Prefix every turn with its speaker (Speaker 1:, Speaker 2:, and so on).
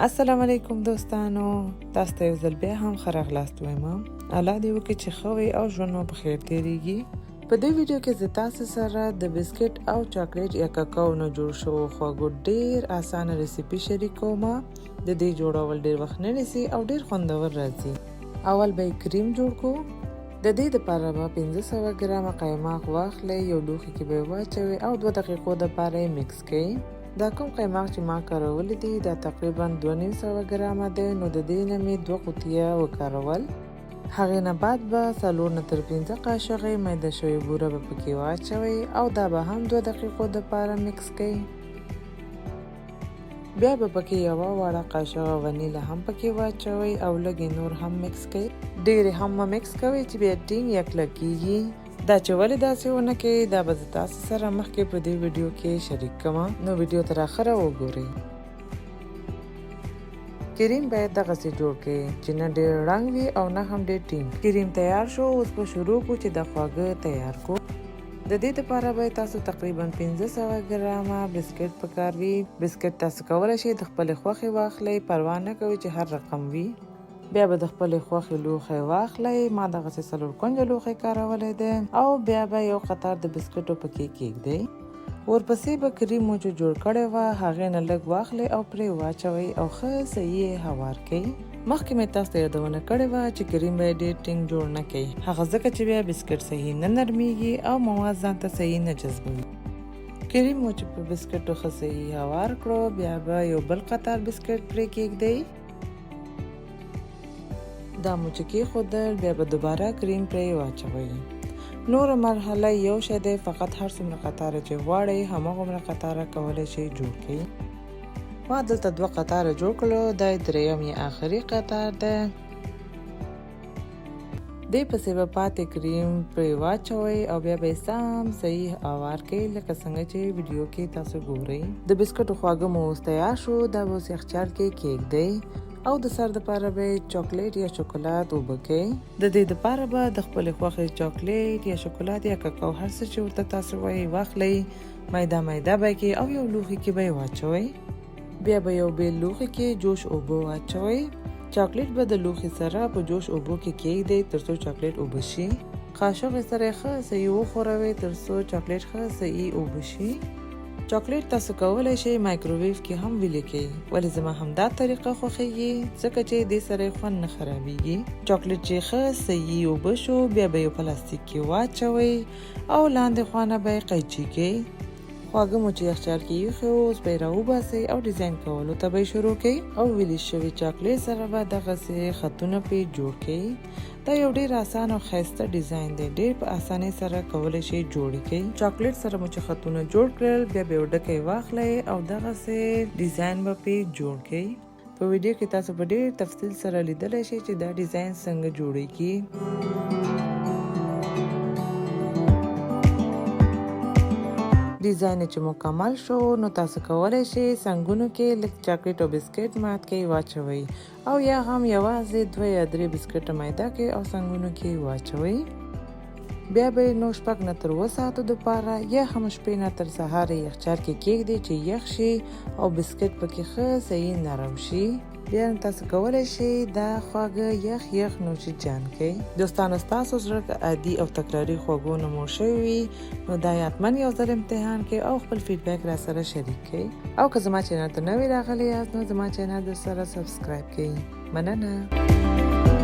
Speaker 1: السلام علیکم دوستانو، تاسو ته یو ځل بیا هم ښه راغلاست وایم. الله دې وکړي چې ښه وي او ژوند مو په خیر تېرېږي. په دې ویډیو کې زه تاسو سره د بسکټ او چاکلیټ یا کاکاو نه جوړ شوو خواږو ډېر اسانه ریسیپي شریکوم. د دې جوړول ډېر وخت نه نیسي او ډېر خوندور راځي. اول به یې کریم جوړ کړو. د دې دپاره به 500 ګرامه قیماق واخلئ، یو لوښي کې به یې واچوئ او 2 دقیقو دپاره یې مکس کړئ. دا کوم قیماق چې ما کارولی دی دا تقریبا 200 ګرامه دی، نو د دې نه مې 2 قوطیه وکارول. هغې نه بعد به 4 نه تر 5 قاشوغې میده شوې بوره به پکې واچوئ او دا به هم 2 دقیقو دپاره مکس کړئ. بیا به پکې یوه وړه قاشوغه ونیلا هم پکې واچوئ او لږې نور هم مکس کړئ. ډېرې هم مه مکس کوئ چې بیا ټینګ یا کلک کېږي. دا چې ولې داسې ونه کوئ دا به زه تاسو سره مخکې په دې ویډیو کې شریک کوم، نو ویډیو تر اخره وګورئ. کریم باید دغسې جوړ کړئ چې نه ډېر ړنګ وي او نه هم ډېر ټینګ. کریم تیار شو، اوس به شروع کړو چې د خواږه تیار کړو. د دې لپاره به تاسو تقریبا 500 ګرامه بسکټ پکار وي. بسکټ تاسو کولی شئ د خپلې خوښې واخلئ، پروا نه کوئ چې هر رقم وي. بیا به د خپلې خوښې لوښی واخلئ. ما دغسې 4 کونجه لوښی کارولی دی او بیا به یو قطار د بسکټو پکې کېږدئ. ورپسې به کریم مو چې جوړ کړی وه هغې نه لږ واخلئ او پرې واچوئ او ښه صحیح یې هوار کړئ. مخکې مې تاسو ته یادونه کړې وه چې کریم به یې ډېر ټینګ جوړ نه کړئ، هغه ځکه چې بیا بسکټ صحیح نه نرمیږي او مواد ځان ته صحیح نه جذبوي. کریم مو چې په بسکټو ښه صحیح هوار کړو بیا به یو بل قطار بسکټ پرې کېږدئ. دا مو چې کېښودل بیا به دوباره کریم پرې واچوئ. نوره مرحله یو شی دی، فقط هر څومره قطاره چې غواړئ هماغومره قطاره کولی شئ جوړ کړئ. ما دلته 2 قطاره جوړ کړلو، دا یې دریم یا آخري قطار دی. دې پسې به پاتې کریم پرې واچوئ او بیا به یې سم صحیح هوار کړئ لکه څنګه چې ویډیو کې تاسو ګورئ. د بسکټو خواږه مو اوس تیار شو، دا به اوس یخچال کې کېږدئ او د سر دپاره به چاکلیټ یا شوکلاد اوبه کړئ. د دې دپاره به د خپلې خوښې چاکلیټ یا شوکلاد یا کاکاو هر څه چې ورته تاسو وایئ واخلئ، میده به یې کړئ او یو لوښي کې به یې واچوئ. بیا به یو بېل لوښي کې جوش اوبه واچوئ. چاکلیټ به د لوښي سره په جوش اوبو کې کېږدئ تر څو چاکلیټ اوبه شي. قاشوغې سره یې ښه صحیح وښوروئ تر څو چاکلیټ ښه صحیح اوبه شي. چاکلیټ تاسو کولی شئ مایکروویو کې هم ویلې کړئ، ولې زما همدا طریقه خوښیږي ځکه چې دې سره یې خوند نه خرابیږي. چاکلیټ چې ښه صحیح اوبه شو بیا به یو پلاستیک کې واچوئ او لاندې خوا نه به یې قیچي کړئ. خواږه مو چې یخچال کې ایښي وو اوس به یې راوباسئ او ډیزاین کولو ته به یې شروع کړئ او ویلې شوي چاکلیټ سره به دغسې خطونه پرې جوړ کړئ. دا یو ډېر اسان او ښایسته ډیزاین دی، ډېر په اسانۍ سره کولی شئ جوړ کړئ. چاکلیټ سره مو چې خطونه جوړ کړل بیا به یو ډکی واخلئ او دغسې ډیزاین به پرې جوړ کړئ. په ویډیو کې تاسو په ډېر تفصیل سره لیدلی شئ چې دا ډیزاین څنګه جوړیږي. ډیزاین چې مکمل شو نو تاسو کولی شئ څنګونو کې لږ چاکلیټ او بسکټ مات کې واچوئ او یا هم یوازې 2 یا 3 بسکټه میده کې او څنګونو کې واچوئ. بیا به یې نو 6 نه تر 7 ساعتو دپاره یا هم شپې نه تر سهاره یخچال کې کېږدئ چې یخ شي او بسکټ پکې ښه صحیح نرم شي. بیا تاسو کولی شئ دا خواږه یخ نوشي جان کړئ. دوستانو ستاسو زړه که عادي او تکراري خوږو نه موړ شوي وي نو دا حتما یو ځل امتحان کړئ او خپل فیډبیک را سره شریک کړئ. او که زما چینل ته نوي راغلي یاست نو زما چینل در سره سبسکرایب کړئ. مننه.